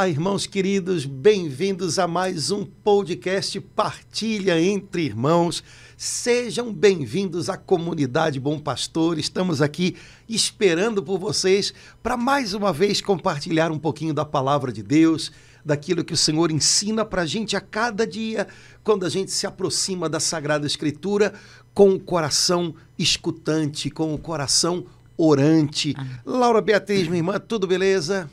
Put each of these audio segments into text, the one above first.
Olá, irmãos queridos, bem-vindos a mais um podcast Partilha entre Irmãos. Sejam bem-vindos à comunidade Bom Pastor. Estamos aqui esperando por vocês para mais uma vez compartilhar um pouquinho da palavra de Deus, daquilo que o Senhor ensina para a gente a cada dia, quando a gente se aproxima da Sagrada Escritura com o coração escutante, com o coração orante. Laura Beatriz, minha irmã, tudo beleza?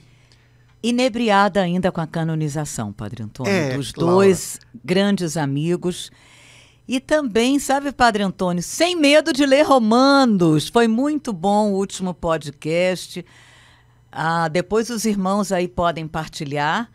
Inebriada ainda com a canonização, Padre Antônio, dos Laura, dois grandes amigos. E também, sabe, Padre Antônio, sem medo de ler Romanos. Foi muito bom o último podcast. Depois os irmãos aí podem partilhar.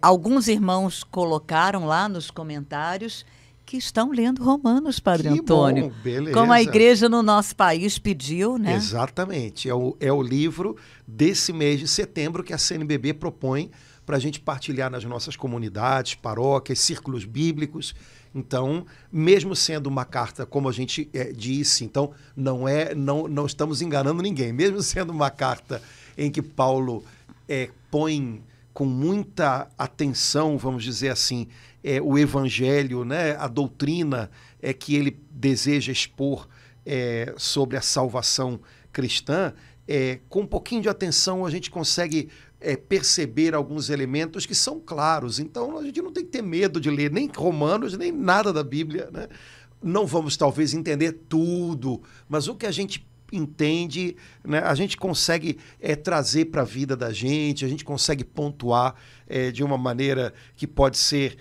Alguns irmãos colocaram lá nos comentários que estão lendo Romanos, Padre Antônio. Bom, beleza. Como a igreja no nosso país pediu, né? Exatamente. É o livro desse mês de setembro que a CNBB propõe para a gente partilhar nas nossas comunidades, paróquias, círculos bíblicos. Então, mesmo sendo uma carta, como a gente disse, então não estamos enganando ninguém. Mesmo sendo uma carta em que Paulo põe com muita atenção, vamos dizer assim, o evangelho, né, a doutrina que ele deseja expor sobre a salvação cristã, com um pouquinho de atenção a gente consegue perceber alguns elementos que são claros. Então a gente não tem que ter medo de ler nem Romanos, nem nada da Bíblia, né? Não vamos talvez entender tudo, mas o que a gente entende, né, a gente consegue trazer para a vida da gente, a gente consegue pontuar de uma maneira que pode ser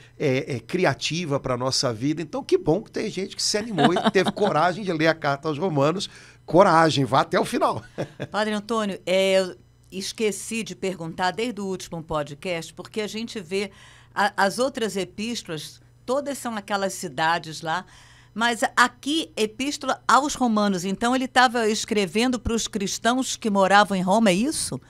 criativa para a nossa vida. Então, que bom que tem gente que se animou e teve coragem de ler a carta aos Romanos. Coragem, vá até o final. Padre Antônio, eu esqueci de perguntar desde o último podcast, porque a gente vê as outras epístolas, todas são aquelas cidades lá, mas aqui, epístola aos romanos, então ele estava escrevendo para os cristãos que moravam em Roma, é isso?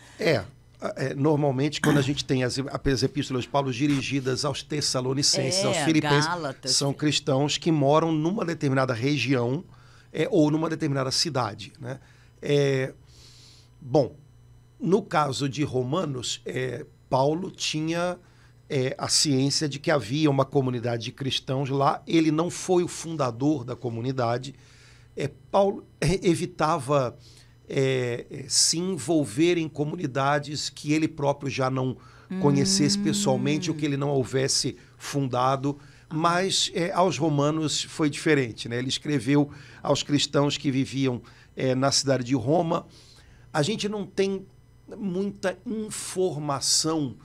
Normalmente, quando a gente tem as epístolas de Paulo dirigidas aos Tessalonicenses, aos Filipenses, Gálatas, são cristãos que moram numa determinada região ou numa determinada cidade, né? Bom, no caso de Romanos, Paulo tinha a ciência de que havia uma comunidade de cristãos lá. Ele não foi o fundador da comunidade. Paulo evitava se envolver em comunidades que ele próprio já não conhecesse pessoalmente ou que ele não houvesse fundado. Mas aos romanos foi diferente, né? Ele escreveu aos cristãos que viviam na cidade de Roma. A gente não tem muita informação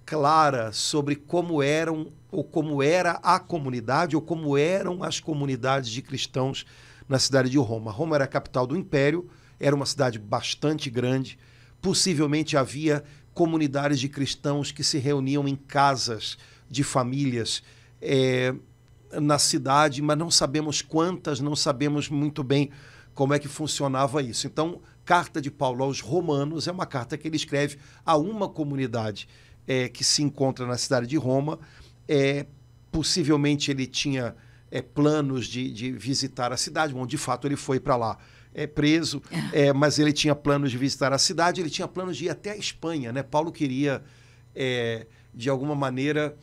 clara sobre como eram ou como era a comunidade ou como eram as comunidades de cristãos na cidade de Roma. Roma era a capital do império, era uma cidade bastante grande, possivelmente havia comunidades de cristãos que se reuniam em casas de famílias na cidade, mas não sabemos quantas, não sabemos muito bem como é que funcionava isso. Então, carta de Paulo aos Romanos é uma carta que ele escreve a uma comunidade que se encontra na cidade de Roma. Possivelmente ele tinha planos de visitar a cidade. Bom, de fato ele foi para lá preso, mas ele tinha planos de visitar a cidade, ele tinha planos de ir até a Espanha, né? Paulo queria, de alguma maneira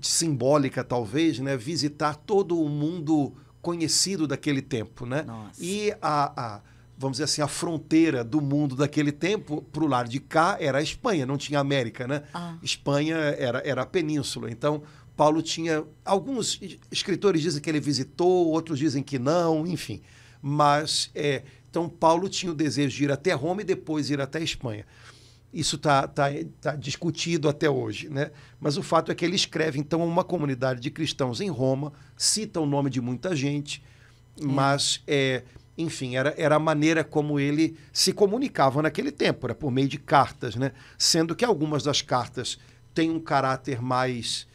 simbólica talvez, né, visitar todo o mundo conhecido daquele tempo, né? Nossa. E vamos dizer assim, a fronteira do mundo daquele tempo, para o lado de cá, era a Espanha, não tinha América, né? Espanha era a península. Então, Paulo tinha... Alguns escritores dizem que ele visitou, outros dizem que não, enfim. Mas, então, Paulo tinha o desejo de ir até Roma e depois ir até a Espanha. Isso tá discutido até hoje, né? Mas o fato é que ele escreve, então, uma comunidade de cristãos em Roma, cita o nome de muita gente, mas... enfim, era a maneira como ele se comunicava naquele tempo, era por meio de cartas, né? Sendo que algumas das cartas têm um caráter mais,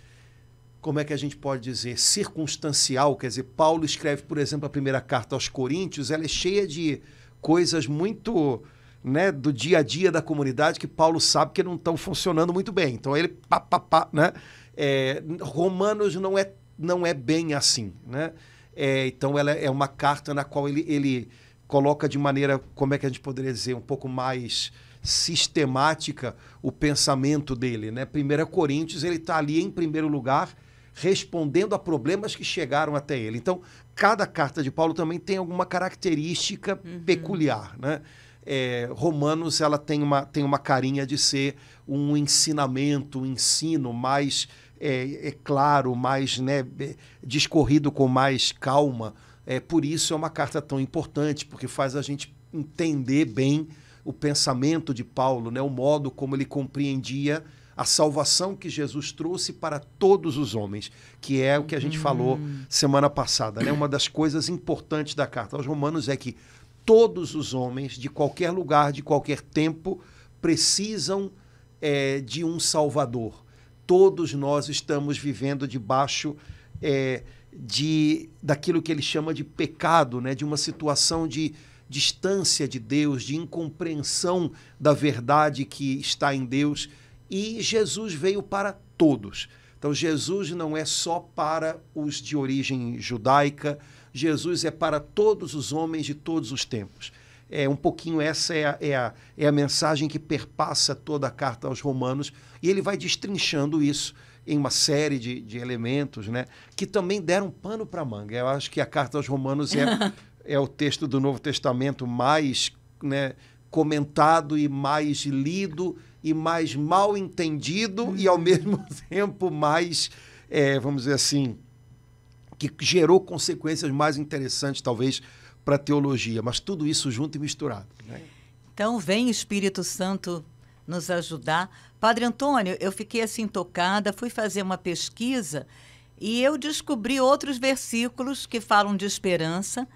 como é que a gente pode dizer, circunstancial. Quer dizer, Paulo escreve, por exemplo, a primeira carta aos Coríntios, ela é cheia de coisas muito, né, do dia a dia da comunidade que Paulo sabe que não estão funcionando muito bem. Então ele né? Romanos não é bem assim, né? Então ela é uma carta na qual ele coloca de maneira, como é que a gente poderia dizer, um pouco mais sistemática o pensamento dele, né? 1 Coríntios, ele está ali em primeiro lugar, respondendo a problemas que chegaram até ele. Então, cada carta de Paulo também tem alguma característica peculiar, né? Romanos, ela tem uma carinha de ser um ensinamento, um ensino mais claro, mais, né, discorrido com mais calma. Por isso é uma carta tão importante, porque faz a gente entender bem o pensamento de Paulo, né, o modo como ele compreendia a salvação que Jesus trouxe para todos os homens, que é o que a gente falou semana passada, né? Uma das coisas importantes da carta aos Romanos é que todos os homens, de qualquer lugar, de qualquer tempo, precisam de um Salvador. Todos nós estamos vivendo debaixo daquilo que ele chama de pecado, né? De uma situação de distância de Deus, de incompreensão da verdade que está em Deus. E Jesus veio para todos. Então, Jesus não é só para os de origem judaica, Jesus é para todos os homens de todos os tempos. Um pouquinho essa é a mensagem que perpassa toda a carta aos Romanos, e ele vai destrinchando isso em uma série de elementos, né, que também deram pano para manga. Eu acho que a carta aos Romanos é o texto do Novo Testamento mais, né, comentado e mais lido e mais mal entendido e, ao mesmo tempo, mais, vamos dizer assim, que gerou consequências mais interessantes, talvez, para a teologia, mas tudo isso junto e misturado, né? Então, vem Espírito Santo nos ajudar. Padre Antônio, eu fiquei assim tocada, fui fazer uma pesquisa e eu descobri outros versículos que falam de esperança.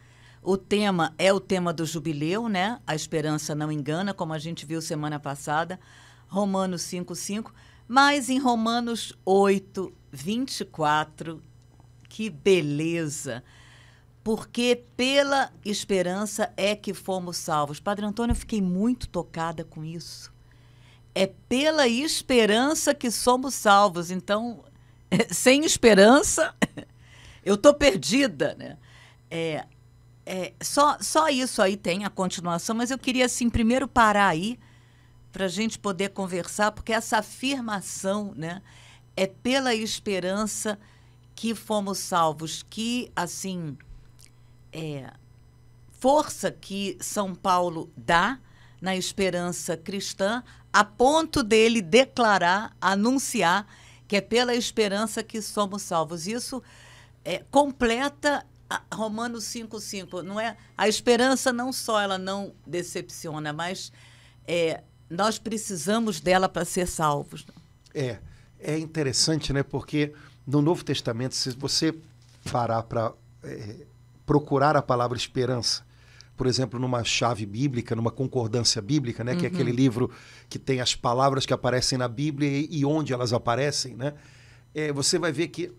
O tema é o tema do jubileu, né? A esperança não engana, como a gente viu semana passada, Romanos 5:5, mas em Romanos 8:24, que beleza! Porque pela esperança é que fomos salvos. Padre Antônio, eu fiquei muito tocada com isso. É pela esperança que somos salvos. Então, sem esperança, eu estou perdida, né? Só isso aí tem a continuação, mas eu queria, assim, primeiro parar aí para a gente poder conversar, porque essa afirmação, né, é pela esperança que fomos salvos, que, assim, força que São Paulo dá na esperança cristã, a ponto dele declarar, anunciar que é pela esperança que somos salvos. Isso completa Romanos 5:5, não é? A esperança não só ela não decepciona, mas nós precisamos dela para ser salvos. É interessante, né? Porque no Novo Testamento, se você parar para procurar a palavra esperança, por exemplo, numa chave bíblica, numa concordância bíblica, né? Que é aquele livro que tem as palavras que aparecem na Bíblia e onde elas aparecem, né? Você vai ver que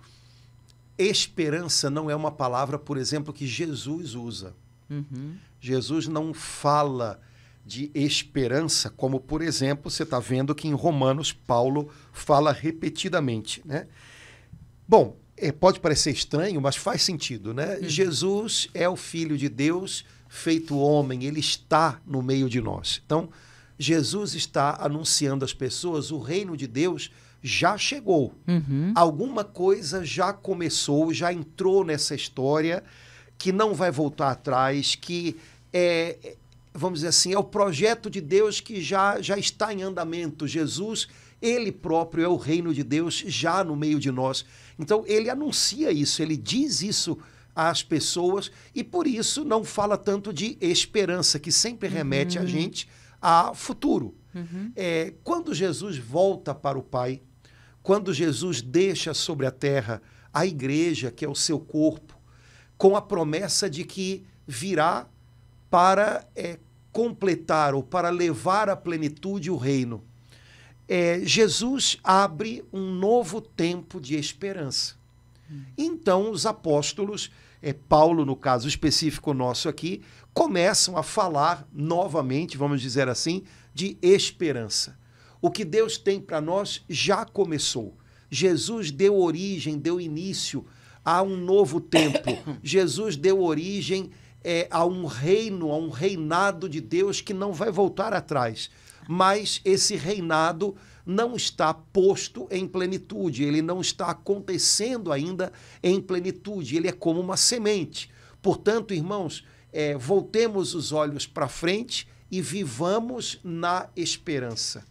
esperança não é uma palavra, por exemplo, que Jesus usa. Jesus não fala de esperança, como, por exemplo, você está vendo que em Romanos, Paulo fala repetidamente, né? Bom, pode parecer estranho, mas faz sentido, né? Jesus é o Filho de Deus feito homem, ele está no meio de nós. Então, Jesus está anunciando às pessoas, o reino de Deus já chegou. Alguma coisa já começou, já entrou nessa história, que não vai voltar atrás, que vamos dizer assim, é o projeto de Deus que já está em andamento. Jesus, ele próprio é o reino de Deus já no meio de nós. Então, ele anuncia isso, ele diz isso às pessoas e, por isso, não fala tanto de esperança, que sempre remete a gente a futuro. Quando Jesus volta para o Pai, quando Jesus deixa sobre a terra a igreja, que é o seu corpo, com a promessa de que virá para completar ou para levar à plenitude o reino, Jesus abre um novo tempo de esperança. Então, os apóstolos, Paulo, no caso específico nosso aqui, começam a falar novamente, vamos dizer assim, de esperança. O que Deus tem para nós já começou. Jesus deu origem, deu início a um novo tempo. Jesus deu origem a um reino, a um reinado de Deus que não vai voltar atrás. mas esse reinado não está posto em plenitude, ele não está acontecendo ainda em plenitude, ele é como uma semente. Portanto, irmãos, voltemos os olhos para frente e vivamos na esperança.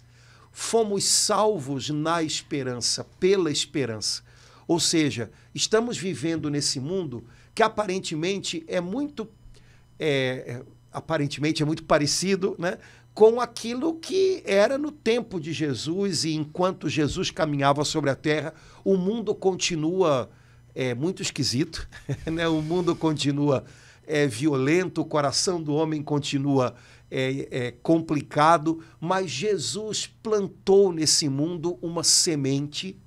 Fomos salvos na esperança, pela esperança. Ou seja, estamos vivendo nesse mundo que aparentemente é muito parecido, né, com aquilo que era no tempo de Jesus, e enquanto Jesus caminhava sobre a terra, o mundo continua muito esquisito, né? O mundo continua violento, o coração do homem continua complicado, mas Jesus plantou nesse mundo uma semente.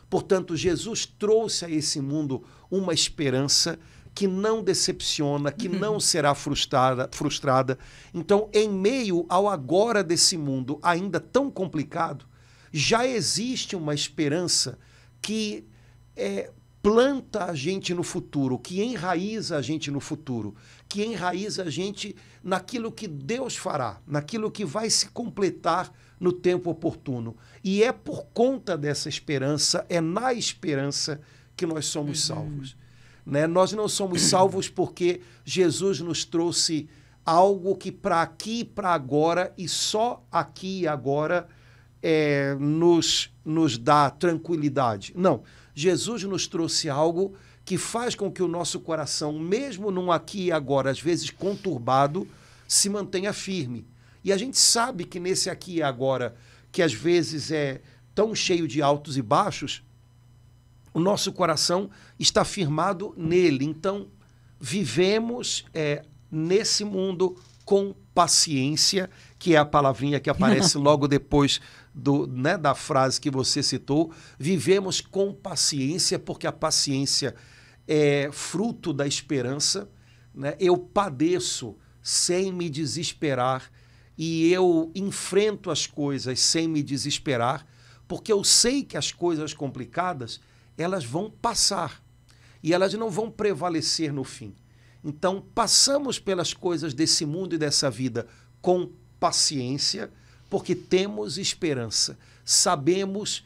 Portanto, Jesus trouxe a esse mundo uma esperança que não decepciona, que não será frustrada. Então, em meio ao agora desse mundo ainda tão complicado, já existe uma esperança que planta a gente no futuro, que enraiza a gente no futuro, que enraiza a gente naquilo que Deus fará, naquilo que vai se completar no tempo oportuno. E é por conta dessa esperança, é na esperança que nós somos salvos. Né? Nós não somos salvos porque Jesus nos trouxe algo que para aqui e para agora, e só aqui e agora, nos dá tranquilidade. Não. Jesus nos trouxe algo que faz com que o nosso coração, mesmo num aqui e agora, às vezes conturbado, se mantenha firme. E a gente sabe que nesse aqui e agora, que às vezes é tão cheio de altos e baixos, o nosso coração está firmado nele. Então, vivemos nesse mundo com paciência, que é a palavrinha que aparece logo depois da frase que você citou. Vivemos com paciência, porque a paciência é fruto da esperança. Né? Eu padeço sem me desesperar e eu enfrento as coisas sem me desesperar, porque eu sei que as coisas complicadas, elas vão passar e elas não vão prevalecer no fim. Então, passamos pelas coisas desse mundo e dessa vida com paciência, porque temos esperança. Sabemos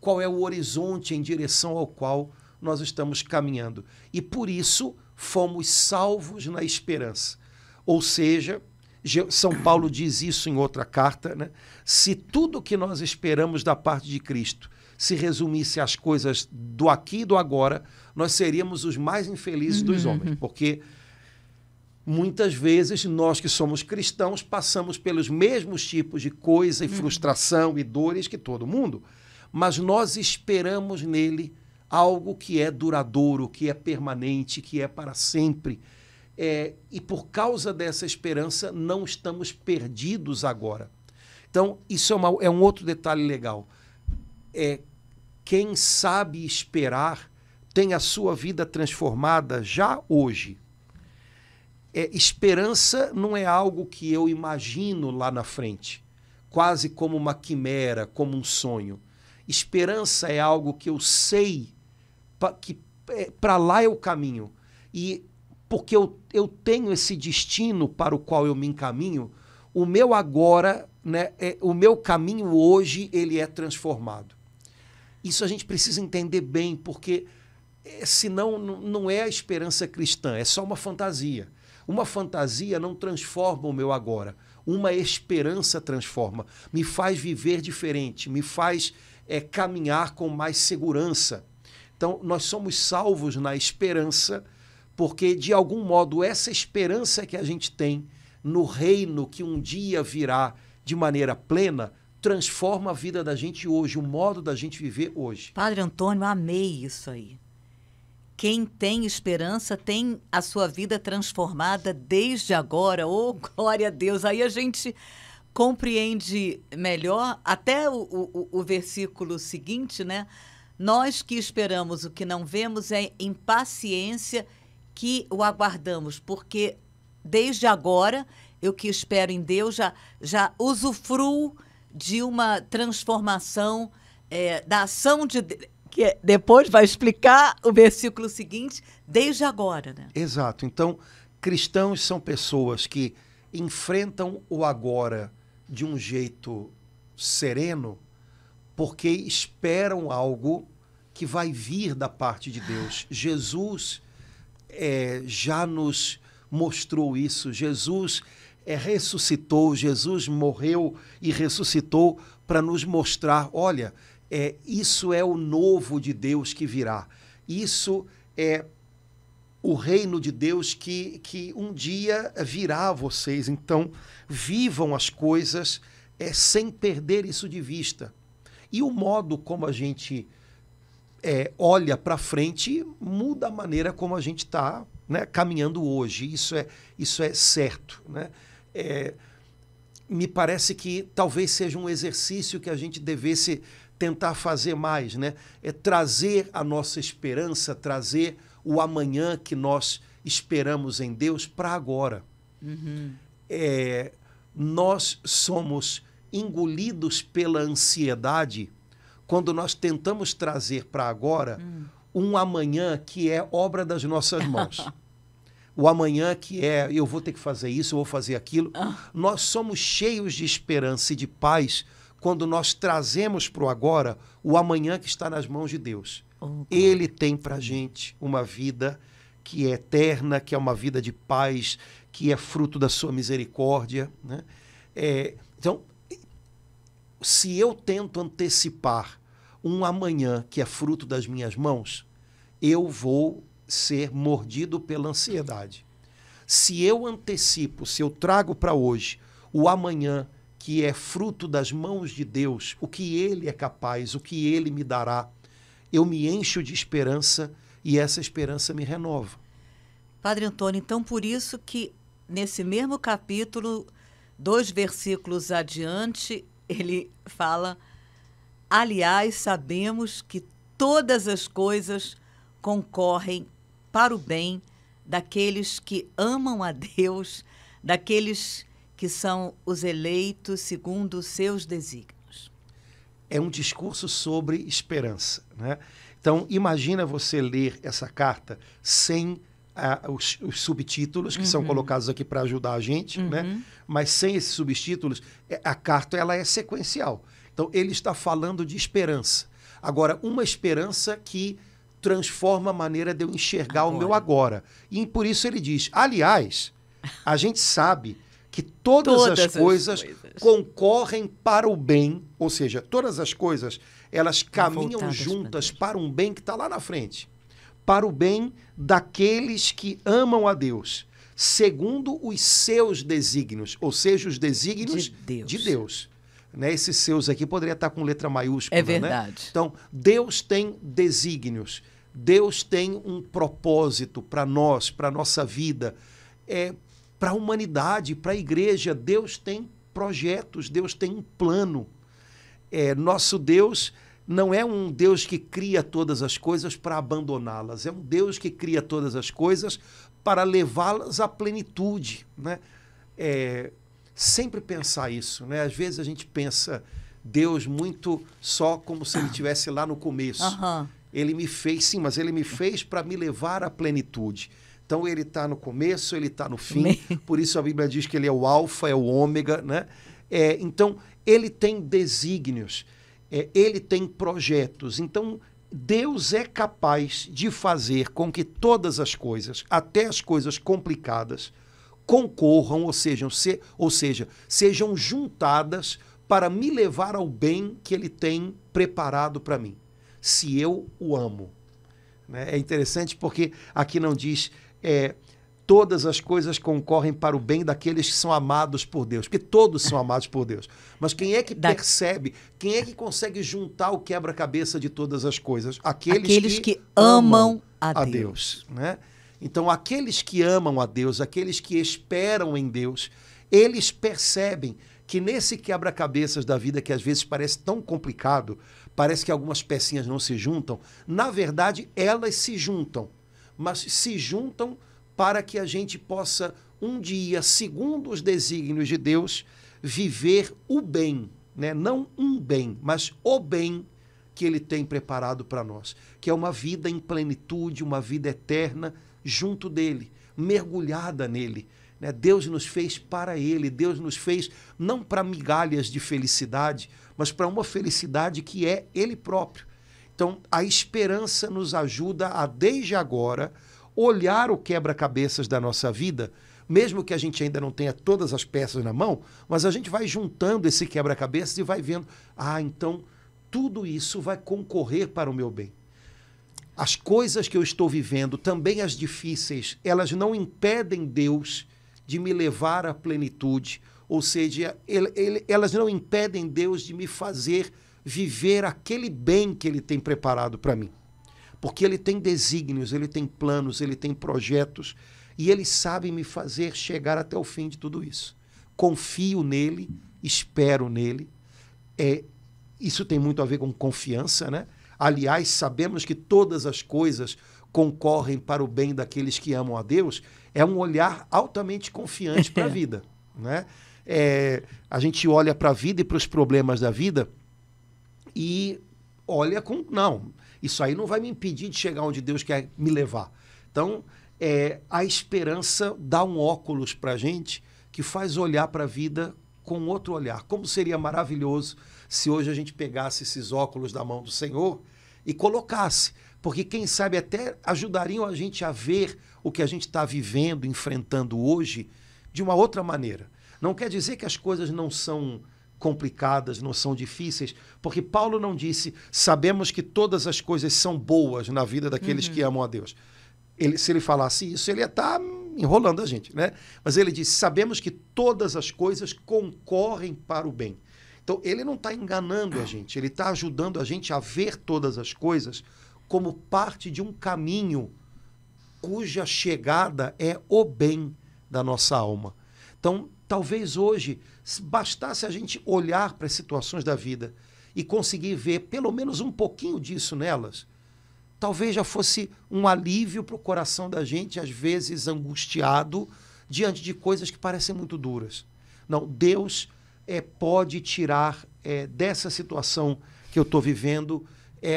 qual é o horizonte em direção ao qual nós estamos caminhando. E por isso fomos salvos na esperança. Ou seja, São Paulo diz isso em outra carta, né? Se tudo que nós esperamos da parte de Cristo se resumisse às coisas do aqui e do agora, nós seríamos os mais infelizes dos homens, porque muitas vezes nós que somos cristãos passamos pelos mesmos tipos de coisa e frustração e dores que todo mundo, mas nós esperamos nele algo que é duradouro, que é permanente, que é para sempre. E por causa dessa esperança não estamos perdidos agora. Então, isso é um outro detalhe legal. Quem sabe esperar tem a sua vida transformada já hoje. Esperança não é algo que eu imagino lá na frente, quase como uma quimera, como um sonho. Esperança é algo que eu sei que para lá é o caminho. E porque eu tenho esse destino para o qual eu me encaminho, o meu agora, né, o meu caminho hoje, ele é transformado. Isso a gente precisa entender bem, porque senão não é a esperança cristã, é só uma fantasia. Uma fantasia não transforma o meu agora. Uma esperança transforma, me faz viver diferente, me faz caminhar com mais segurança. Então, nós somos salvos na esperança, porque, de algum modo, essa esperança que a gente tem no reino que um dia virá de maneira plena, transforma a vida da gente hoje, o modo da gente viver hoje. Padre Antônio, amei isso aí. Quem tem esperança tem a sua vida transformada desde agora. Oh, glória a Deus! Aí a gente compreende melhor até o versículo seguinte, né? Nós que esperamos o que não vemos é em paciência que o aguardamos, porque desde agora eu que espero em Deus já usufruo de uma transformação da ação de Deus, que depois vai explicar o versículo seguinte, desde agora, né? Exato. Então, cristãos são pessoas que enfrentam o agora de um jeito sereno, porque esperam algo que vai vir da parte de Deus. Jesus já nos mostrou isso. Jesus ressuscitou, Jesus morreu e ressuscitou para nos mostrar, olha, isso é o novo de Deus que virá. Isso é o reino de Deus que um dia virá a vocês. Então, vivam as coisas sem perder isso de vista. E o modo como a gente olha para frente muda a maneira como a gente está, né, caminhando hoje. Isso é certo, né? Me parece que talvez seja um exercício que a gente devesse tentar fazer mais, né? Trazer a nossa esperança, trazer o amanhã que nós esperamos em Deus para agora. Uhum. Nós somos engolidos pela ansiedade quando nós tentamos trazer para agora um amanhã que é obra das nossas mãos. O amanhã que eu vou ter que fazer isso, eu vou fazer aquilo. Nós somos cheios de esperança e de paz quando nós trazemos para o agora o amanhã que está nas mãos de Deus. Ele tem para a gente uma vida que é eterna, que é uma vida de paz, que é fruto da sua misericórdia, né? Então, se eu tento antecipar um amanhã que é fruto das minhas mãos, eu vou ser mordido pela ansiedade. Se eu antecipo, se eu trago para hoje o amanhã que é fruto das mãos de Deus, o que Ele é capaz, o que Ele me dará, eu me encho de esperança e essa esperança me renova. Padre Antônio, então por isso que nesse mesmo capítulo, 2 versículos adiante, ele fala: aliás, sabemos que todas as coisas concorrem para o bem daqueles que amam a Deus, daqueles que são os eleitos segundo os seus desígnios. É um discurso sobre esperança, né? Então, imagina você ler essa carta sem os subtítulos que são colocados aqui para ajudar a gente, né? Mas sem esses subtítulos, a carta ela é sequencial. Então, ele está falando de esperança. Agora, uma esperança que transforma a maneira de eu enxergar o meu agora. E por isso ele diz, aliás, a gente sabe que todas as coisas concorrem para o bem, ou seja, todas as coisas, elas caminham juntas para um bem que está lá na frente, para o bem daqueles que amam a Deus, segundo os seus desígnios, ou seja, os desígnios de Deus. Né? Esses seus aqui poderia estar com letra maiúscula. É verdade. Né? Então, Deus tem desígnios, Deus tem um propósito para nós, para a nossa vida, para a humanidade, para a igreja. Deus tem projetos, Deus tem um plano. Nosso Deus não é um Deus que cria todas as coisas para abandoná-las, é um Deus que cria todas as coisas para levá-las à plenitude, né? Sempre pensar isso, né? Às vezes a gente pensa Deus muito só como se ele estivesse lá no começo. Ele me fez, sim, mas ele me fez para me levar à plenitude. Então ele está no começo, ele está no fim, por isso a Bíblia diz que ele é o alfa, é o ômega, né? Então ele tem desígnios, ele tem projetos. Então Deus é capaz de fazer com que todas as coisas, até as coisas complicadas, concorram, ou seja, sejam juntadas para me levar ao bem que ele tem preparado para mim, se eu o amo. Né? É interessante porque aqui não diz todas as coisas concorrem para o bem daqueles que são amados por Deus, porque todos são amados por Deus. Mas quem é que percebe, quem é que consegue juntar o quebra-cabeça de todas as coisas? Aqueles que amam a Deus. Né? Então, aqueles que amam a Deus, aqueles que esperam em Deus, eles percebem que nesse quebra-cabeças da vida, que às vezes parece tão complicado, parece que algumas pecinhas não se juntam, na verdade, elas se juntam, mas se juntam para que a gente possa, um dia, segundo os desígnios de Deus, viver o bem, né? Não um bem, mas o bem que ele tem preparado para nós, que é uma vida em plenitude, uma vida eterna, junto dele, mergulhada nele, né? Deus nos fez para Ele, Deus nos fez não para migalhas de felicidade, mas para uma felicidade que é Ele próprio. Então, a esperança nos ajuda a, desde agora, olhar o quebra-cabeças da nossa vida, mesmo que a gente ainda não tenha todas as peças na mão, mas a gente vai juntando esse quebra-cabeças e vai vendo, então tudo isso vai concorrer para o meu bem. As coisas que eu estou vivendo, também as difíceis, elas não impedem Deus de me levar à plenitude, ou seja, elas não impedem Deus de me fazer viver aquele bem que Ele tem preparado para mim. Porque Ele tem desígnios, Ele tem planos, Ele tem projetos, e Ele sabe me fazer chegar até o fim de tudo isso. Confio nele, espero nele. Isso tem muito a ver com confiança, né? Aliás, sabemos que todas as coisas concorrem para o bem daqueles que amam a Deus. É um olhar altamente confiante para a vida, né? A gente olha para a vida e para os problemas da vida e olha com... Não, isso aí não vai me impedir de chegar onde Deus quer me levar. Então, a esperança dá um óculos para a gente que faz olhar para a vida com outro olhar. Como seria maravilhoso se hoje a gente pegasse esses óculos da mão do Senhor e colocasse, porque quem sabe até ajudariam a gente a ver o que a gente está vivendo, enfrentando hoje, de uma outra maneira. Não quer dizer que as coisas não são complicadas, não são difíceis, porque Paulo não disse, sabemos que todas as coisas são boas na vida daqueles que amam a Deus. Se ele falasse isso, ele ia estar enrolando a gente, né? Mas ele disse, sabemos que todas as coisas concorrem para o bem. Então, ele não está enganando a gente, ele está ajudando a gente a ver todas as coisas como parte de um caminho cuja chegada é o bem da nossa alma. Então, talvez hoje bastasse a gente olhar para as situações da vida e conseguir ver pelo menos um pouquinho disso nelas, talvez já fosse um alívio para o coração da gente, às vezes angustiado, diante de coisas que parecem muito duras. Não, Deus pode tirar dessa situação que eu estou vivendo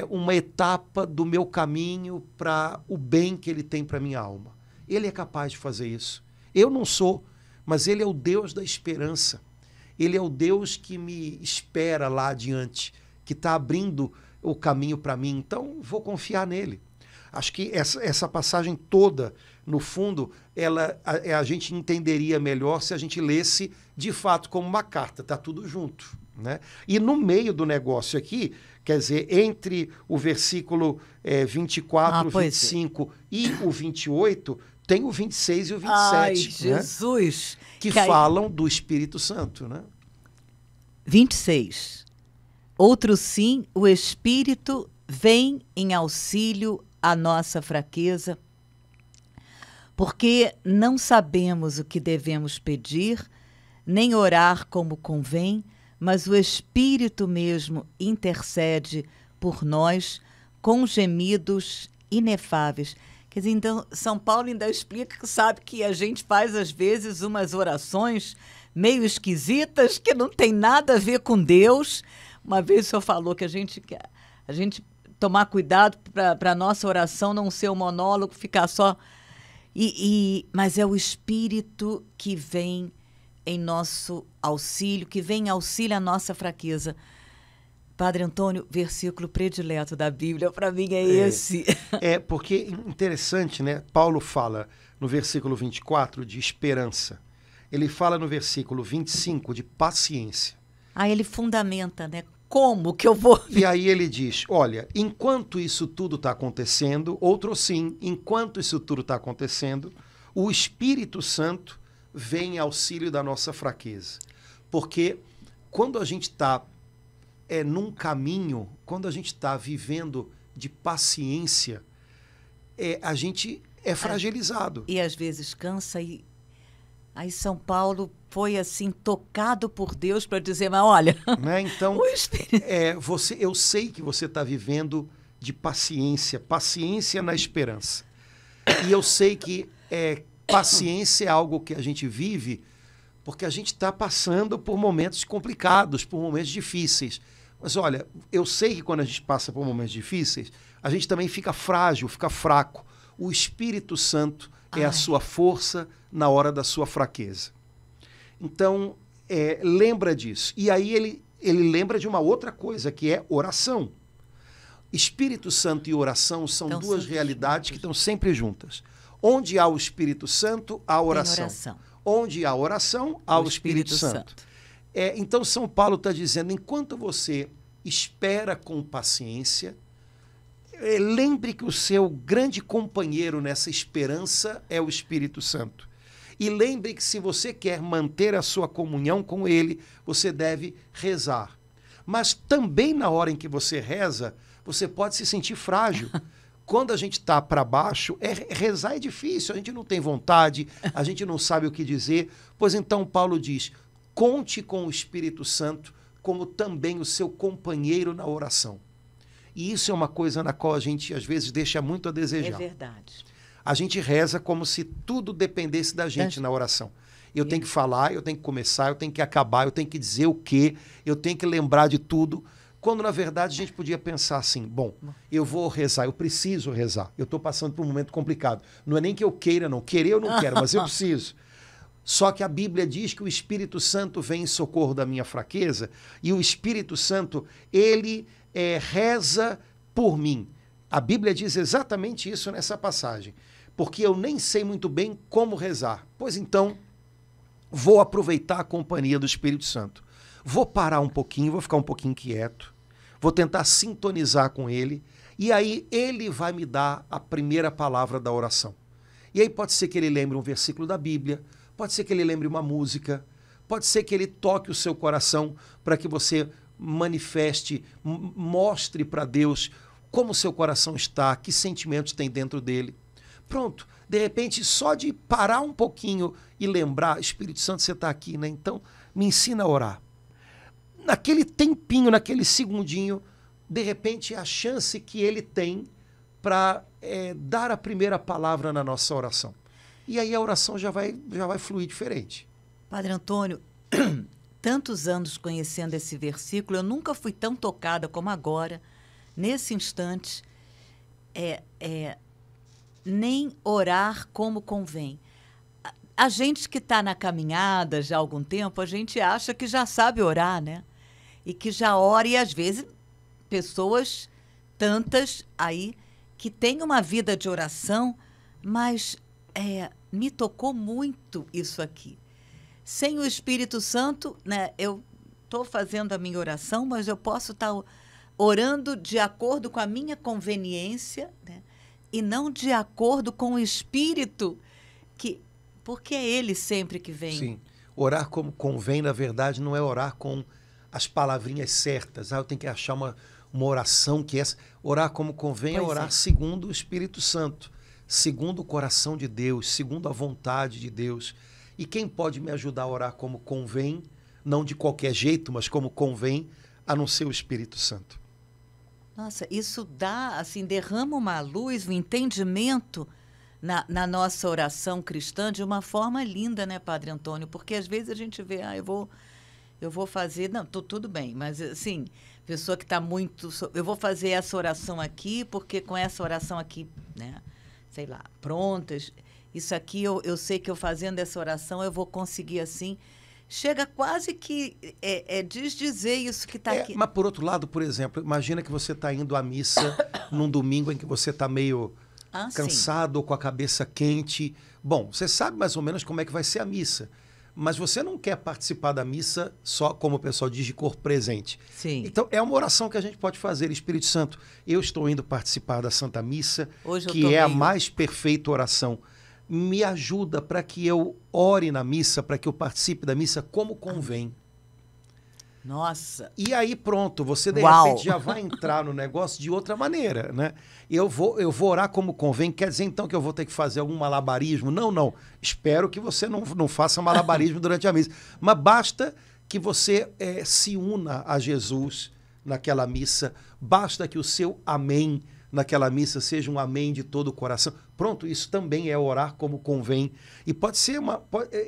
uma etapa do meu caminho para o bem que Ele tem para a minha alma. Ele é capaz de fazer isso. Eu não sou, mas Ele é o Deus da esperança. Ele é o Deus que me espera lá adiante, que está abrindo o caminho para mim. Então, vou confiar nele. Acho que essa passagem toda, no fundo, a gente entenderia melhor se a gente lesse, de fato, como uma carta. Está tudo junto, né? E no meio do negócio aqui, quer dizer, entre o versículo 24, 25 e o 28, tem o 26 e o 27. Ai, Jesus! Né? Que falam do Espírito Santo, né? 26. Outro sim, o Espírito vem em auxílio à nossa fraqueza, porque não sabemos o que devemos pedir, nem orar como convém, mas o Espírito mesmo intercede por nós com gemidos inefáveis. Quer dizer, então, São Paulo ainda explica que sabe que a gente faz, às vezes, umas orações meio esquisitas, que não tem nada a ver com Deus. Uma vez o senhor falou que a gente tomar cuidado para a nossa oração não ser um monólogo, ficar só... Mas é o Espírito que vem em nosso auxílio, que vem em auxílio à nossa fraqueza. Padre Antônio, versículo predileto da Bíblia, para mim é esse. Porque interessante, né? Paulo fala no versículo 24 de esperança. Ele fala no versículo 25 de paciência. Ele fundamenta, né? Como que eu vou... E aí ele diz, olha, enquanto isso tudo está acontecendo, enquanto isso tudo está acontecendo, o Espírito Santo vem em auxílio da nossa fraqueza. Porque quando a gente está num caminho, quando a gente está vivendo de paciência, a gente é fragilizado. E às vezes cansa e... Aí São Paulo foi assim tocado por Deus para dizer, mas olha... Né? Então, eu sei que você está vivendo de paciência na esperança. E eu sei que paciência é algo que a gente vive porque a gente está passando por momentos complicados, por momentos difíceis. Mas olha, eu sei que quando a gente passa por momentos difíceis, a gente também fica frágil, fica fraco. O Espírito Santo é a sua força na hora da sua fraqueza. Então, lembra disso. E aí ele lembra de uma outra coisa, que é oração. Espírito Santo e oração são Então, duas sempre realidades juntas. que estão sempre juntas. Onde há o Espírito Santo, há oração. oração. Onde há oração, há o Espírito Santo. Então, São Paulo está dizendo, enquanto você espera com paciência, lembre que o seu grande companheiro nessa esperança é o Espírito Santo. E lembre que se você quer manter a sua comunhão com ele, você deve rezar. Mas também na hora em que você reza, você pode se sentir frágil. Quando a gente está para baixo, rezar é difícil, a gente não tem vontade, a gente não sabe o que dizer. Pois então Paulo diz, conte com o Espírito Santo como também o seu companheiro na oração. E isso é uma coisa na qual a gente às vezes deixa muito a desejar. É verdade. A gente reza como se tudo dependesse da gente na oração. Eu tenho que falar, eu tenho que começar, eu tenho que acabar, eu tenho que dizer o quê, eu tenho que lembrar de tudo. Quando, na verdade, a gente podia pensar assim, bom, eu vou rezar, eu preciso rezar. Eu estou passando por um momento complicado. Não é nem que eu queira, não. Querer eu não quero, mas eu preciso. Só que a Bíblia diz que o Espírito Santo vem em socorro da minha fraqueza e o Espírito Santo, ele reza por mim. A Bíblia diz exatamente isso nessa passagem. Porque eu nem sei muito bem como rezar. Pois então, vou aproveitar a companhia do Espírito Santo. Vou parar um pouquinho, vou ficar um pouquinho quieto. Vou tentar sintonizar com ele. E aí ele vai me dar a primeira palavra da oração. E aí pode ser que ele lembre um versículo da Bíblia. Pode ser que ele lembre uma música. Pode ser que ele toque o seu coração para que você manifeste, mostre para Deus como o seu coração está, que sentimentos tem dentro dele. Pronto, de repente, só de parar um pouquinho e lembrar, Espírito Santo, você está aqui, né? Então, me ensina a orar. Naquele tempinho, naquele segundinho, de repente, a chance que ele tem para dar a primeira palavra na nossa oração. E aí a oração já vai fluir diferente. Padre Antônio, tantos anos conhecendo esse versículo, eu nunca fui tão tocada como agora, nesse instante, nem orar como convém. A gente que está na caminhada já há algum tempo, a gente acha que já sabe orar, né? E que já ora, e às vezes pessoas tantas aí que têm uma vida de oração, mas me tocou muito isso aqui. Sem o Espírito Santo, né, eu estou fazendo a minha oração, mas eu posso estar orando de acordo com a minha conveniência, né? E não de acordo com o Espírito, porque é Ele sempre que vem. Sim. Orar como convém, na verdade, não é orar com as palavrinhas certas. Eu tenho que achar uma oração que essa. Orar como convém é orar segundo o Espírito Santo, segundo o coração de Deus, segundo a vontade de Deus. E quem pode me ajudar a orar como convém, não de qualquer jeito, mas como convém, a não ser o Espírito Santo. Nossa, isso dá, assim, derrama uma luz, um entendimento na nossa oração cristã de uma forma linda, né, Padre Antônio? Porque às vezes a gente vê, eu vou fazer, não, tudo bem, mas assim, pessoa que está muito, eu vou fazer essa oração aqui, porque com essa oração aqui, né, sei lá, prontas, isso aqui eu sei que eu fazendo essa oração eu vou conseguir assim. Chega quase que desdizer isso que está aqui. Mas, por outro lado, por exemplo, imagina que você está indo à missa num domingo em que você está meio cansado ou com a cabeça quente. Bom, você sabe mais ou menos como é que vai ser a missa, mas você não quer participar da missa só, como o pessoal diz, de corpo presente. Sim. Então, é uma oração que a gente pode fazer. Espírito Santo, eu estou indo participar da Santa Missa, que é a mais perfeita oração. Me ajuda para que eu ore na missa, para que eu participe da missa como convém. Nossa! E aí pronto, você de repente já vai entrar no negócio de outra maneira, né? Eu vou orar como convém, quer dizer então que eu vou ter que fazer algum malabarismo? Não. Espero que você não faça malabarismo durante a missa. Mas basta que você se una a Jesus naquela missa, basta que o seu amém naquela missa seja um amém de todo o coração. Pronto, isso também é orar como convém. E pode ser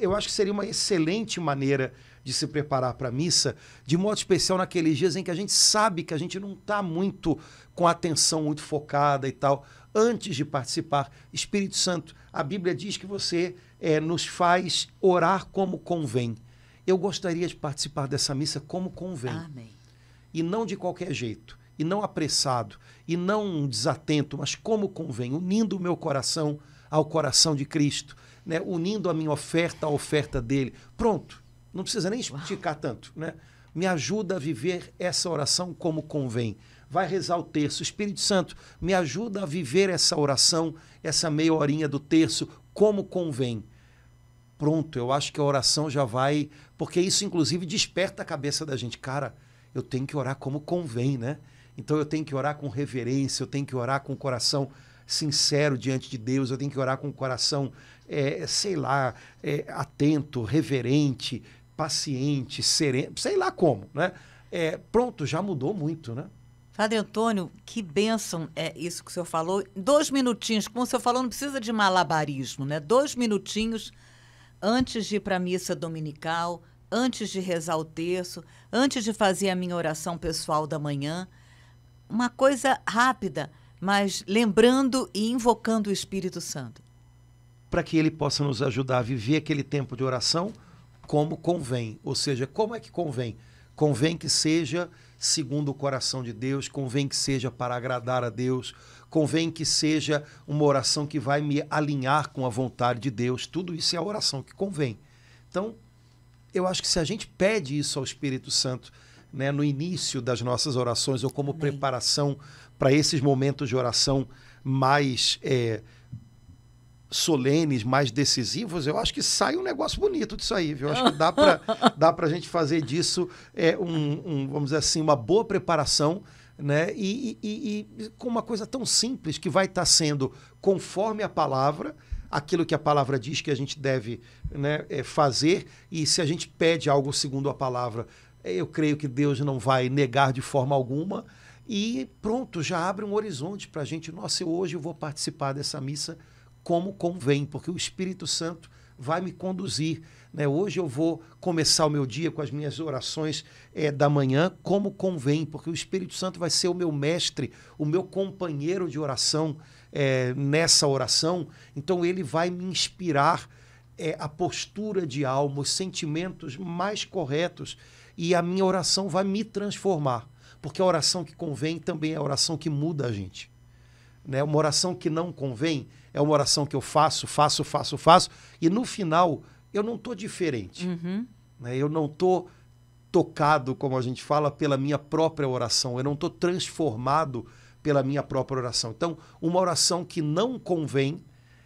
eu acho que seria uma excelente maneira de se preparar para a missa, de modo especial naqueles dias em que a gente sabe que a gente não está muito com a atenção muito focada e tal. Antes de participar, Espírito Santo, a Bíblia diz que você nos faz orar como convém. Eu gostaria de participar dessa missa como convém. Amém. E não de qualquer jeito, e não apressado, e não desatento, mas como convém, unindo o meu coração ao coração de Cristo, né? Unindo a minha oferta à oferta dele. Pronto, não precisa nem esticar tanto, né? Me ajuda a viver essa oração como convém. Vai rezar o terço. Espírito Santo, me ajuda a viver essa oração, essa meia horinha do terço, como convém. Pronto, eu acho que a oração já vai... Porque isso, inclusive, desperta a cabeça da gente. Cara, eu tenho que orar como convém, né? Então eu tenho que orar com reverência, eu tenho que orar com o coração sincero diante de Deus, eu tenho que orar com o coração, atento, reverente, paciente, sereno, sei lá como, né? Pronto, já mudou muito, né? Padre Antônio, que bênção é isso que o senhor falou. 2 minutinhos, como o senhor falou, não precisa de malabarismo, né? 2 minutinhos antes de ir para a missa dominical, antes de rezar o terço, antes de fazer a minha oração pessoal da manhã. Uma coisa rápida, mas lembrando e invocando o Espírito Santo. Para que ele possa nos ajudar a viver aquele tempo de oração como convém. Ou seja, como é que convém? Convém que seja segundo o coração de Deus, convém que seja para agradar a Deus, convém que seja uma oração que vai me alinhar com a vontade de Deus. Tudo isso é a oração que convém. Então, eu acho que se a gente pede isso ao Espírito Santo, né, no início das nossas orações ou como preparação para esses momentos de oração mais solenes, mais decisivos, eu acho que sai um negócio bonito disso aí, viu? Eu acho que dá para a gente fazer disso vamos dizer assim, uma boa preparação, né? E com uma coisa tão simples que vai estar sendo conforme a palavra, aquilo que a palavra diz que a gente deve, né, fazer, e se a gente pede algo segundo a palavra, eu creio que Deus não vai negar de forma alguma, e pronto, já abre um horizonte para a gente. Nossa, hoje eu vou participar dessa missa como convém, porque o Espírito Santo vai me conduzir, né? Hoje eu vou começar o meu dia com as minhas orações da manhã como convém, porque o Espírito Santo vai ser o meu mestre, o meu companheiro de oração nessa oração. Então ele vai me inspirar a postura de alma, os sentimentos mais corretos, e a minha oração vai me transformar, porque a oração que convém também é a oração que muda a gente, né? Uma oração que não convém é uma oração que eu faço, e no final eu não estou diferente. Uhum. Né? Eu não estou tocado, como a gente fala, pela minha própria oração, eu não estou transformado pela minha própria oração. Então, uma oração que não convém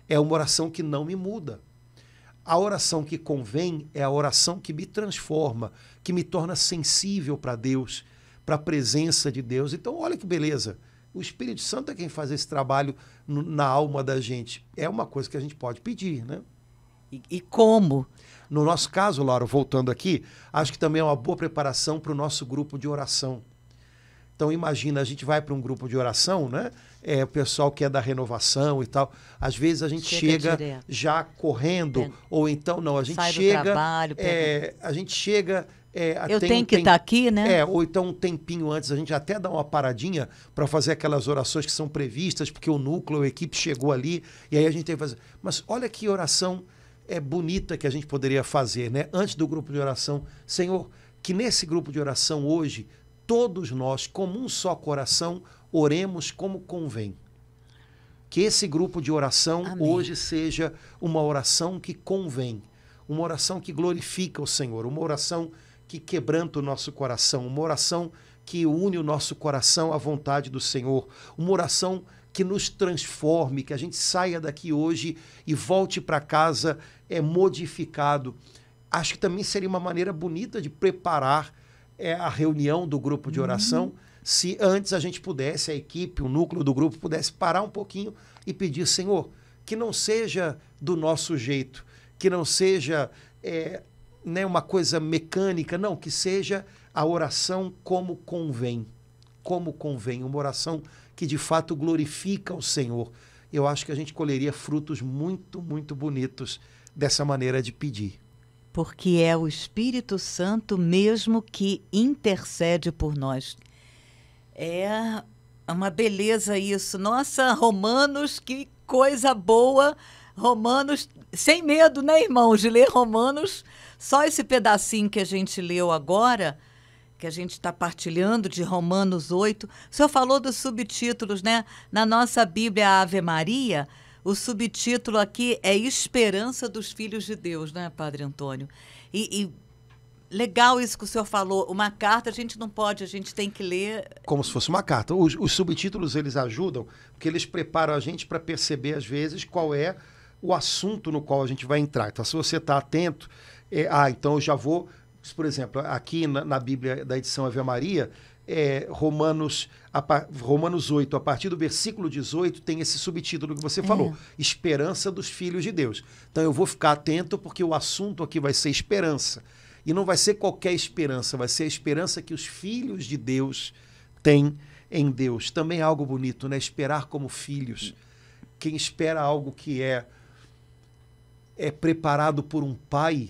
é uma oração que não me muda. A oração que convém é a oração que me transforma, que me torna sensível para Deus, para a presença de Deus. Então, olha que beleza. O Espírito Santo é quem faz esse trabalho na alma da gente. É uma coisa que a gente pode pedir, né? E como? No nosso caso, Laura, voltando aqui, acho que também é uma boa preparação para o nosso grupo de oração. Então, imagina, a gente vai para um grupo de oração, né? O pessoal que é da renovação e tal. Às vezes a gente chega já correndo, ou então não, a gente sai chega... do trabalho, a gente chega... eu tenho que estar aqui, né? Ou então um tempinho antes, a gente até dá uma paradinha para fazer aquelas orações que são previstas, porque o núcleo, a equipe chegou ali, e aí a gente tem que fazer. Mas olha que oração bonita que a gente poderia fazer, né? Antes do grupo de oração. Senhor, que nesse grupo de oração hoje, todos nós, como um só coração, oremos como convém. Que esse grupo de oração hoje seja uma oração que convém, uma oração que glorifica o Senhor, uma oração que quebranta o nosso coração, uma oração que une o nosso coração à vontade do Senhor, uma oração que nos transforme, que a gente saia daqui hoje e volte para casa modificado. Acho que também seria uma maneira bonita de preparar a reunião do grupo de oração, se antes a gente pudesse, a equipe, o núcleo do grupo, pudesse parar um pouquinho e pedir, Senhor, que não seja do nosso jeito, que não seja uma coisa mecânica, não, que seja a oração como convém, uma oração que de fato glorifica o Senhor, eu acho que a gente colheria frutos muito, muito bonitos dessa maneira de pedir. Porque é o Espírito Santo mesmo que intercede por nós. É uma beleza isso. Nossa, Romanos, que coisa boa. Romanos, sem medo, né, irmãos, de ler Romanos. Só esse pedacinho que a gente leu agora, que a gente está partilhando de Romanos 8. O senhor falou dos subtítulos, né? Na nossa Bíblia Ave Maria, o subtítulo aqui é Esperança dos Filhos de Deus, né, Padre Antônio? E legal isso que o senhor falou. Uma carta a gente não pode, a gente tem que ler... Como se fosse uma carta. Os subtítulos, eles ajudam, porque eles preparam a gente para perceber, às vezes, qual é o assunto no qual a gente vai entrar. Então, se você está atento, então eu já vou... Por exemplo, aqui na Bíblia da edição Ave Maria, Romanos 8, a partir do versículo 18, tem esse subtítulo que você falou, Esperança dos Filhos de Deus. Então eu vou ficar atento porque o assunto aqui vai ser esperança. E não vai ser qualquer esperança, vai ser a esperança que os filhos de Deus têm em Deus. Também é algo bonito, né? Esperar como filhos. Quem espera algo que é preparado por um pai...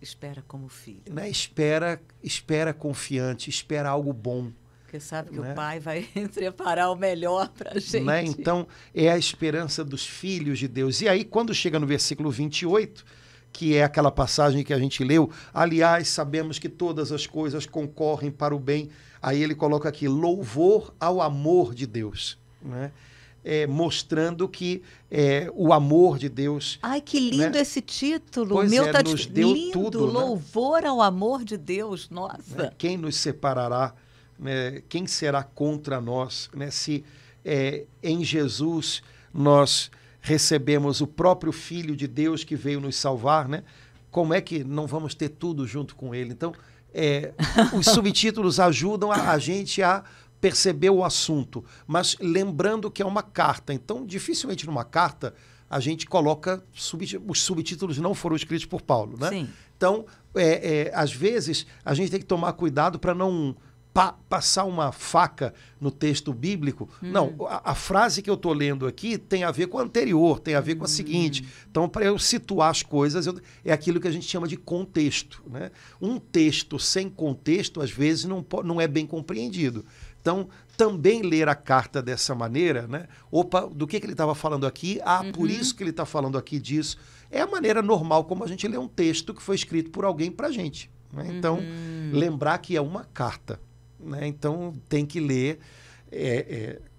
Espera como filho. Né? Espera confiante, espera algo bom. Porque sabe que o pai vai preparar o melhor para a gente. Né? Então, é a esperança dos filhos de Deus. E aí, quando chega no versículo 28, que é aquela passagem que a gente leu, aliás, sabemos que todas as coisas concorrem para o bem. Aí ele coloca aqui, louvor ao amor de Deus. Né? Mostrando que o amor de Deus... Ai, que lindo, né? Esse título. Pois meu tá nos deu lindo, tudo. Louvor, né? Ao amor de Deus, nossa. Né? Quem nos separará? Né? Quem será contra nós? Né? Se em Jesus nós recebemos o próprio Filho de Deus que veio nos salvar, né? Como é que não vamos ter tudo junto com ele? Então, os subtítulos ajudam a gente a perceber o assunto, mas lembrando que é uma carta. Então, dificilmente numa carta a gente coloca... Os subtítulos não foram escritos por Paulo, né? Sim. Então, às vezes, a gente tem que tomar cuidado para não passar uma faca no texto bíblico. Não, a frase que eu estou lendo aqui tem a ver com a anterior, tem a ver com a seguinte. Então, para eu situar as coisas, é aquilo que a gente chama de contexto. Né? Um texto sem contexto, às vezes, não é bem compreendido. Então, também ler a carta dessa maneira, né? Opa, do que ele estava falando aqui? Por isso que ele está falando aqui disso. É a maneira normal como a gente lê um texto que foi escrito por alguém para a gente. Né? Então, lembrar que é uma carta. Né? Então, tem que ler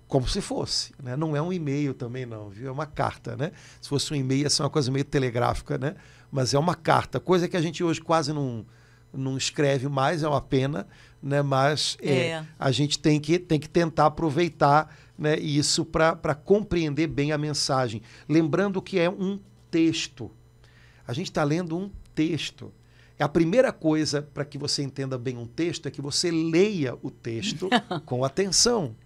como se fosse. Né? Não é um e-mail também, não, viu? É uma carta. Né? Se fosse um e-mail, ia ser uma coisa meio telegráfica, né? Mas é uma carta. Coisa que a gente hoje quase não escreve mais, é uma pena, né? Mas a gente tem que tentar aproveitar, né, isso para compreender bem a mensagem. Lembrando que é um texto. A gente está lendo um texto. A primeira coisa para que você entenda bem um texto é que você leia o texto com atenção.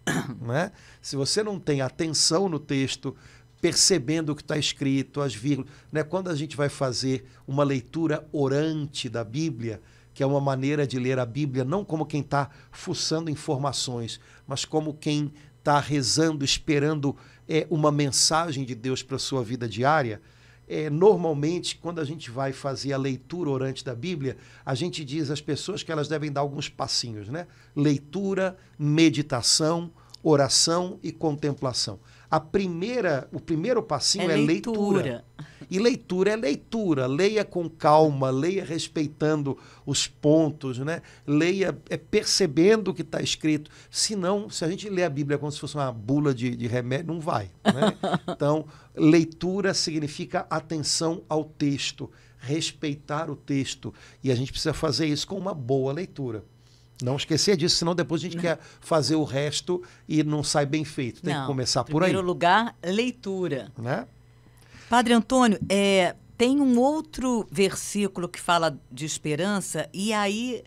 Né? Se você não tem atenção no texto, percebendo o que está escrito, as vírgulas... Né? Quando a gente vai fazer uma leitura orante da Bíblia, que é uma maneira de ler a Bíblia, não como quem está fuçando informações, mas como quem está rezando, esperando uma mensagem de Deus para a sua vida diária. Normalmente, quando a gente vai fazer a leitura orante da Bíblia, a gente diz às pessoas que elas devem dar alguns passinhos, né? Leitura, meditação, oração e contemplação. O primeiro passinho é leitura. E leitura é leitura. Leia com calma, leia respeitando os pontos, né? Leia percebendo o que está escrito. Senão, se a gente lê a Bíblia como se fosse uma bula de remédio, não vai. Né? Então, leitura significa atenção ao texto, respeitar o texto. E a gente precisa fazer isso com uma boa leitura. Não esquecer disso, senão depois a gente quer fazer o resto e não sai bem feito. Tem que começar por aí. Em primeiro lugar, leitura. Né? Padre Antônio, tem um outro versículo que fala de esperança, e aí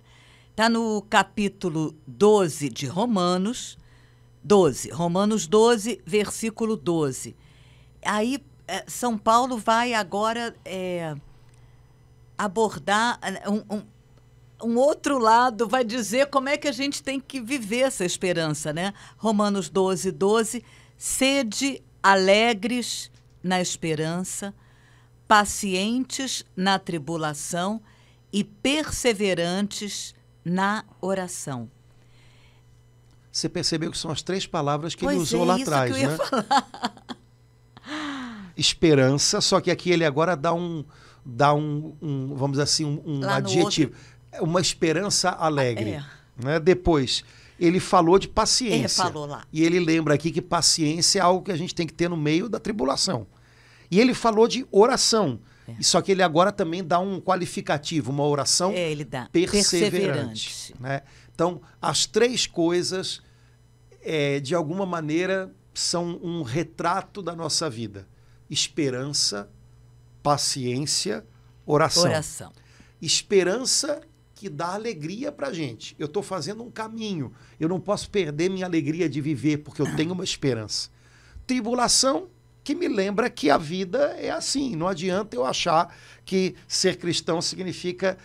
está no capítulo 12 de Romanos 12, versículo 12. Aí São Paulo vai agora abordar um outro lado vai dizer como é que a gente tem que viver essa esperança, né? Romanos 12, 12. Sede alegres na esperança, pacientes na tribulação e perseverantes na oração. Você percebeu que são as 3 palavras que ele Pois usou é, lá isso atrás, que eu ia né? falar. Esperança, só que aqui ele agora dá vamos dizer assim, um Lá no adjetivo. Uma esperança alegre. É. Né? Depois, ele falou de paciência. Falou lá. E ele lembra aqui que paciência é algo que a gente tem que ter no meio da tribulação. E ele falou de oração. Só que ele agora também dá um qualificativo, uma oração Ele dá. perseverante. Né? Então, as 3 coisas, de alguma maneira, são um retrato da nossa vida. Esperança, paciência, oração. Esperança que dá alegria para a gente. Eu estou fazendo um caminho. Eu não posso perder minha alegria de viver, porque eu tenho uma esperança. Tribulação, que me lembra que a vida é assim. Não adianta eu achar que ser cristão significa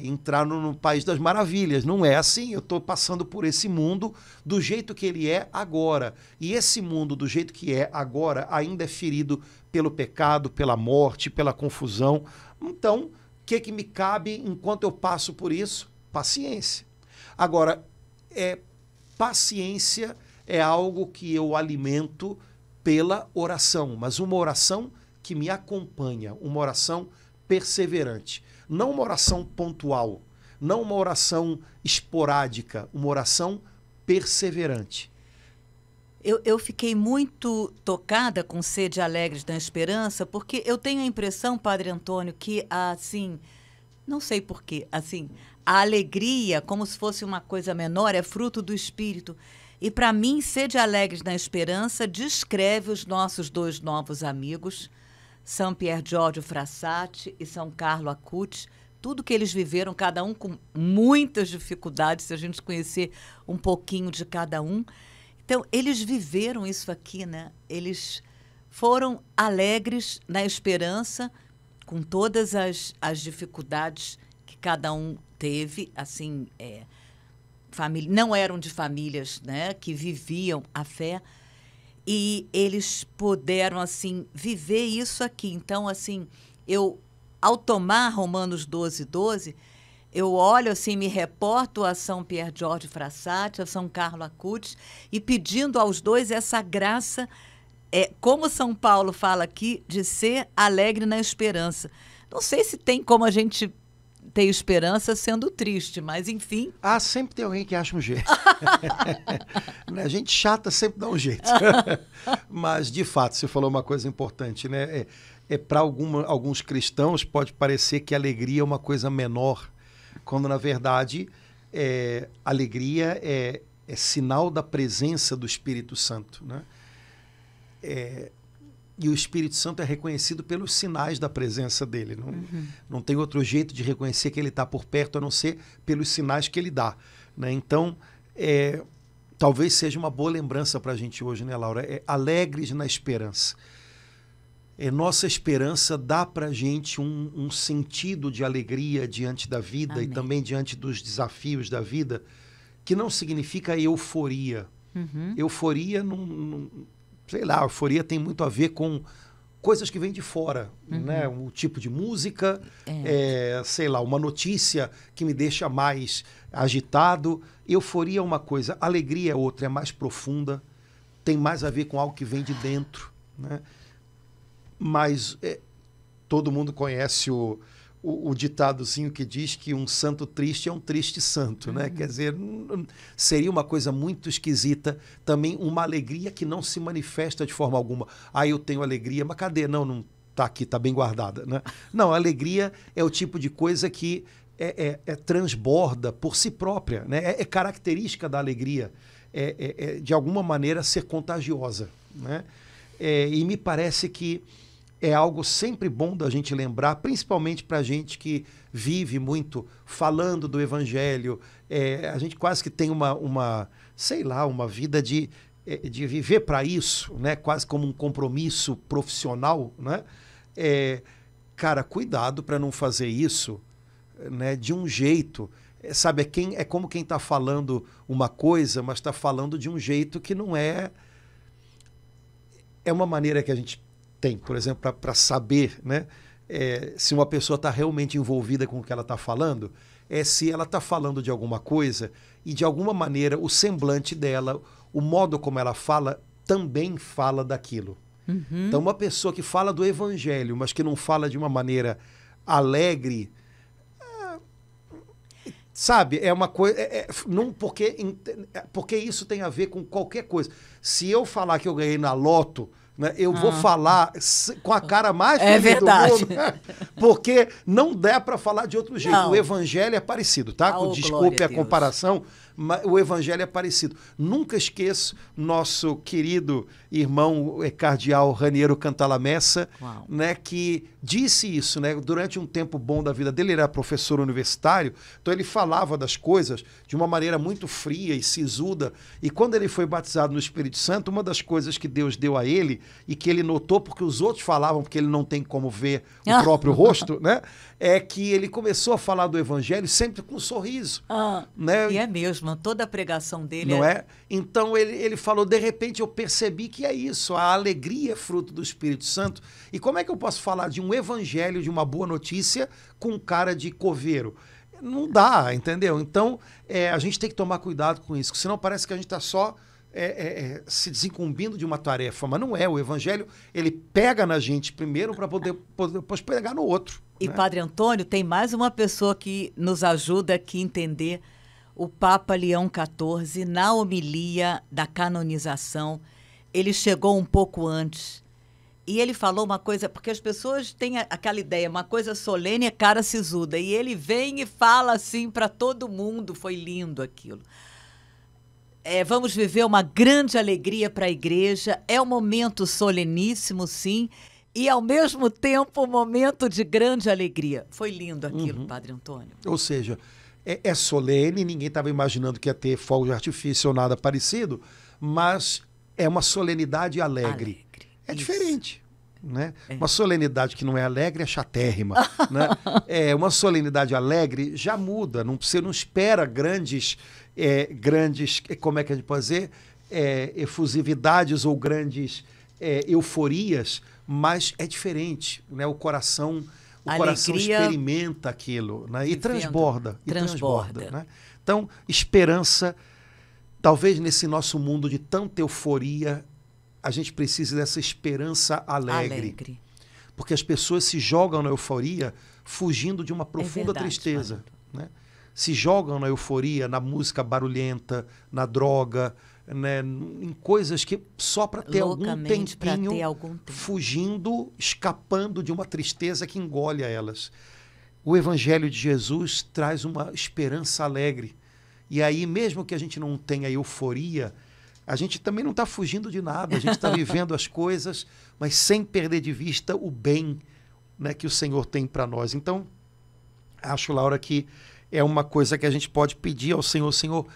entrar no País das Maravilhas. Não é assim. Eu estou passando por esse mundo do jeito que ele é agora. E esse mundo, do jeito que é agora, ainda é ferido pelo pecado, pela morte, pela confusão. Então, o que me cabe enquanto eu passo por isso? Paciência. Agora, paciência é algo que eu alimento pela oração, mas uma oração que me acompanha, uma oração perseverante. Não uma oração pontual, não uma oração esporádica, uma oração perseverante. Eu fiquei muito tocada com Sede Alegres da Esperança, porque eu tenho a impressão, Padre Antônio, que, assim, não sei porquê, assim, a alegria, como se fosse uma coisa menor, é fruto do Espírito. E, para mim, Sede Alegres na Esperança descreve os nossos 2 novos amigos, São Pier Giorgio Frassati e São Carlo Acutis, tudo que eles viveram, cada um com muitas dificuldades, se a gente conhecer um pouquinho de cada um. Então, eles viveram isso aqui, né? Eles foram alegres na esperança, com todas as dificuldades que cada um teve, assim, não eram de famílias, né, que viviam a fé, e eles puderam, assim, viver isso aqui. Então, assim, ao tomar Romanos 12, 12, eu olho, assim, me reporto a São Pier Giorgio Frassati, a São Carlo Acutis, e pedindo aos 2 essa graça, como São Paulo fala aqui, de ser alegre na esperança. Não sei se tem como a gente ter esperança sendo triste, mas enfim. Sempre tem alguém que acha um jeito. A gente chata sempre dá um jeito. Mas, de fato, você falou uma coisa importante, né? Para alguns cristãos pode parecer que a alegria é uma coisa menor, quando, na verdade, alegria é sinal da presença do Espírito Santo, né? E o Espírito Santo é reconhecido pelos sinais da presença dele. Não tem outro jeito de reconhecer que ele está por perto, a não ser pelos sinais que ele dá, né? Então, talvez seja uma boa lembrança para a gente hoje, né, Laura? Alegres na esperança. Nossa esperança dá para a gente um sentido de alegria diante da vida. Amém. E também diante dos desafios da vida, que não significa euforia. Euforia sei lá, a euforia tem muito a ver com coisas que vêm de fora, né? Um tipo de música, sei lá, uma notícia que me deixa mais agitado. Euforia é uma coisa, alegria é outra, é mais profunda, tem mais a ver com algo que vem de dentro, né? Mas todo mundo conhece o ditadozinho que diz que um santo triste é um triste santo, né? Quer dizer, seria uma coisa muito esquisita também, uma alegria que não se manifesta de forma alguma. Eu tenho alegria, mas cadê? Não está aqui, está bem guardada, né? Não, a alegria é o tipo de coisa que transborda por si própria, né? É característica da alegria, de alguma maneira ser contagiosa, né? E me parece que é algo sempre bom da gente lembrar, principalmente para a gente que vive muito falando do Evangelho. A gente quase que tem sei lá, uma vida de viver para isso, né? Quase como um compromisso profissional, né? Cara, cuidado para não fazer isso né, de um jeito. Sabe, é como quem está falando uma coisa, mas está falando de um jeito que não é... É uma maneira que a gente tem, por exemplo, para saber, né, se uma pessoa está realmente envolvida com o que ela está falando, se ela está falando de alguma coisa e, de alguma maneira, o semblante dela, o modo como ela fala, também fala daquilo. Uhum. Então, uma pessoa que fala do evangelho, mas que não fala de uma maneira alegre, sabe, é uma coisa... porque isso tem a ver com qualquer coisa. Se eu falar que eu ganhei na loto, né, eu vou falar com a cara mais feliz do mundo, porque não dá para falar de outro jeito. Não. O evangelho é parecido, tá? Desculpe a comparação, mas o evangelho é parecido. Nunca esqueço nosso querido irmão cardeal Raniero Cantalamessa, né, que disse isso, né, durante um tempo bom da vida dele. Ele era professor universitário, então ele falava das coisas de uma maneira muito fria e sisuda. E quando ele foi batizado no Espírito Santo, uma das coisas que Deus deu a ele, e que ele notou porque os outros falavam, porque ele não tem como ver o próprio rosto, né, é que ele começou a falar do evangelho sempre com um sorriso. Né? E é mesmo, toda a pregação dele não é? Então ele falou, de repente eu percebi que é isso, a alegria é fruto do Espírito Santo. E como é que eu posso falar de um evangelho, de uma boa notícia, com cara de coveiro? Não dá, entendeu? Então a gente tem que tomar cuidado com isso, senão parece que a gente está só se desincumbindo de uma tarefa, mas não é. O evangelho, ele pega na gente primeiro para poder depois pegar no outro. E, né? Padre Antônio, tem mais uma pessoa que nos ajuda aqui a entender o Papa Leão XIV, na homilia da canonização. Ele chegou um pouco antes e ele falou uma coisa, porque as pessoas têm aquela ideia, uma coisa solene é cara sisuda, e ele vem e fala assim para todo mundo. Foi lindo aquilo. Vamos viver uma grande alegria para a igreja, é um momento soleníssimo, sim, e ao mesmo tempo um momento de grande alegria. Foi lindo aquilo, Padre Antônio. Ou seja, é solene, ninguém estava imaginando que ia ter fogo de artifício ou nada parecido, mas é uma solenidade alegre. É diferente. Né? Uma solenidade que não é alegre é chatérrima. Né? Uma solenidade alegre já muda, você não espera grandes, como é que a gente pode dizer, efusividades ou grandes euforias, mas é diferente. Né? O coração experimenta aquilo, né? E transborda. Né? Então, esperança, talvez nesse nosso mundo de tanta euforia, a gente precisa dessa esperança alegre. Porque as pessoas se jogam na euforia fugindo de uma profunda tristeza. Né? Se jogam na euforia, na música barulhenta, na droga, né? Em coisas que só para ter algum tempinho, fugindo, escapando de uma tristeza que engole a elas. O Evangelho de Jesus traz uma esperança alegre. E aí, mesmo que a gente não tenha euforia, a gente também não está fugindo de nada, a gente está vivendo as coisas, mas sem perder de vista o bem, né, que o Senhor tem para nós. Então, acho, Laura, que é uma coisa que a gente pode pedir ao Senhor: Senhor,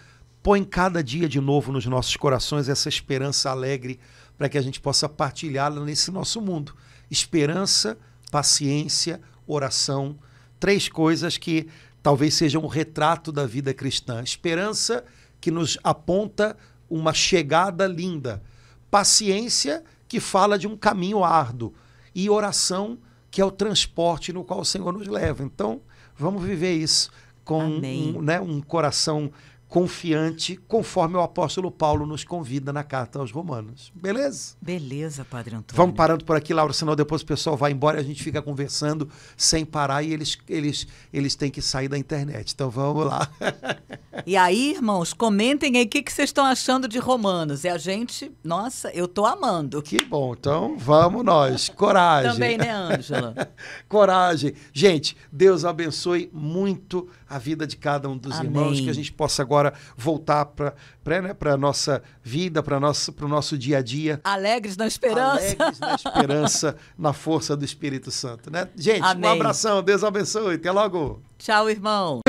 põe cada dia de novo nos nossos corações essa esperança alegre, para que a gente possa partilhá-la nesse nosso mundo. Esperança, paciência, oração, 3 coisas que talvez sejam o retrato da vida cristã. Esperança, que nos aponta uma chegada linda. Paciência, que fala de um caminho árduo. E oração, que é o transporte no qual o Senhor nos leva. Então, vamos viver isso com um coração confiante, conforme o apóstolo Paulo nos convida na carta aos Romanos. Beleza? Beleza, Padre Antônio. Vamos parando por aqui, Laura, senão depois o pessoal vai embora e a gente fica conversando sem parar e eles têm que sair da internet. Então vamos lá. E aí, irmãos, comentem aí o que vocês estão achando de Romanos. E a gente, nossa, eu tô amando. Que bom, então vamos nós. Coragem. Também, né, Ângela? Coragem. Gente, Deus abençoe muito a vida de cada um dos irmãos, que a gente possa agora voltar para a nossa vida, para o nosso dia a dia. Alegres na esperança. Alegres na esperança, na força do Espírito Santo. Né? Gente, um abração, Deus abençoe. Até logo. Tchau, irmão.